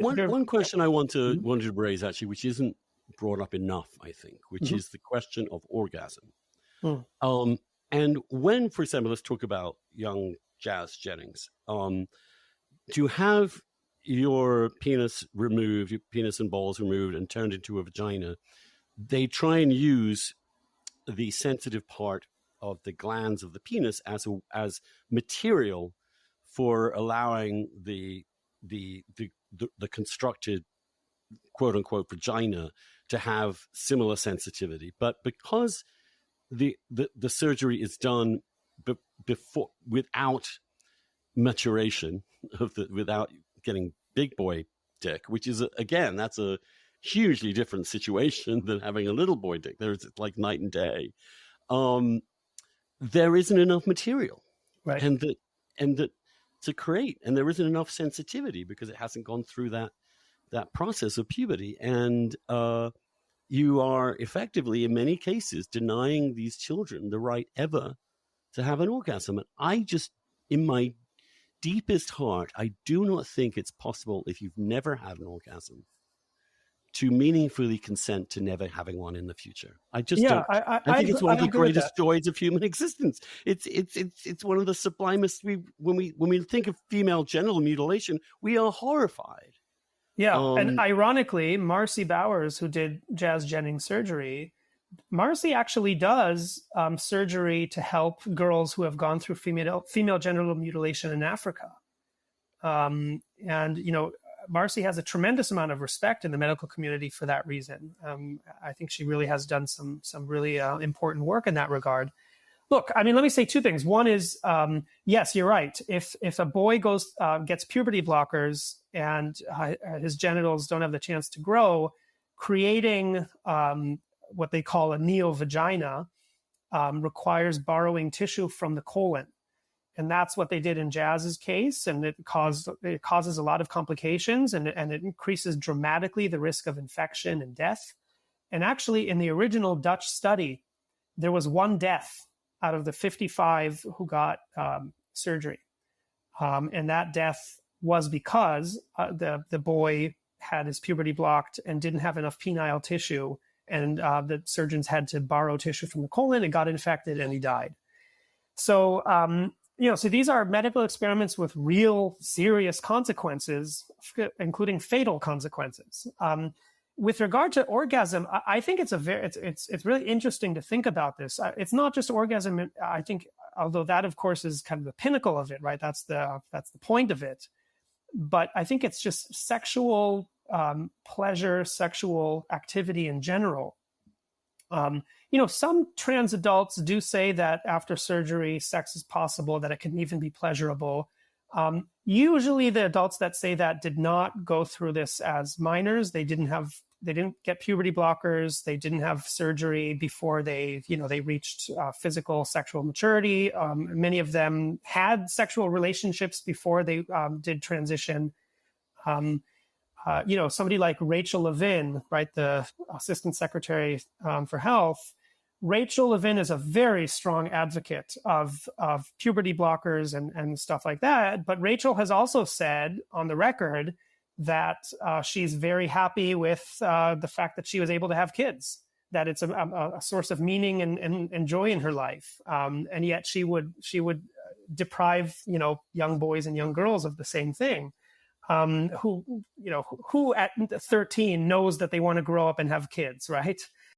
One question I wanted Mm-hmm. to raise, actually, which isn't brought up enough, I think, which Mm-hmm. is the question of orgasm. Mm. And when, for example, let's talk about young Jazz Jennings. To have your penis removed, your penis and balls removed and turned into a vagina, they try and use the sensitive part of the glands of the penis as material for allowing the constructed quote unquote vagina to have similar sensitivity. But because the surgery is done before, without maturation without getting big boy dick, which is again, that's a hugely different situation than having a little boy dick. There's like night and day. There isn't enough material, Right. and that to create, and there isn't enough sensitivity because it hasn't gone through that process of puberty, and you are effectively, in many cases, denying these children the right ever to have an orgasm. And I just, in my deepest heart, I do not think it's possible, if you've never had an orgasm, to meaningfully consent to never having one in the future. I just don't. I think it's one of the greatest joys of human existence. It's one of the sublimest. When we think of female genital mutilation, we are horrified. Yeah, and ironically, Marcy Bowers, who did Jazz Jennings surgery, Marcy actually does surgery to help girls who have gone through female genital mutilation in Africa. And, Marcy has a tremendous amount of respect in the medical community for that reason. I think she really has done some really important work in that regard. Look, I mean, let me say two things. One is, yes, you're right. If a boy gets puberty blockers and his genitals don't have the chance to grow, creating what they call a neovagina requires borrowing tissue from the colon. And that's what they did in Jazz's case. And it causes a lot of complications, and it increases dramatically the risk of infection and death. And actually, in the original Dutch study, there was one death out of the 55 who got surgery. And that death was because the boy had his puberty blocked and didn't have enough penile tissue. And the surgeons had to borrow tissue from the colon. It got infected and he died. So, so these are medical experiments with real serious consequences, including fatal consequences. With regard to orgasm, I think it's really interesting to think about this. It's not just orgasm. I think, although that of course is kind of the pinnacle of it, right? That's the point of it. But I think it's just sexual pleasure, sexual activity in general. Some trans adults do say that after surgery, sex is possible, that it can even be pleasurable. Usually the adults that say that did not go through this as minors. They didn't get puberty blockers. They didn't have surgery before they reached physical sexual maturity. Many of them had sexual relationships before they did transition. Somebody like Rachel Levin, right, the Assistant Secretary for Health, Rachel Levin is a very strong advocate of puberty blockers and stuff like that. But Rachel has also said on the record that she's very happy with the fact that she was able to have kids, that it's a source of meaning and joy in her life. And yet she would deprive, young boys and young girls of the same thing. Who at 13 knows that they want to grow up and have kids, right?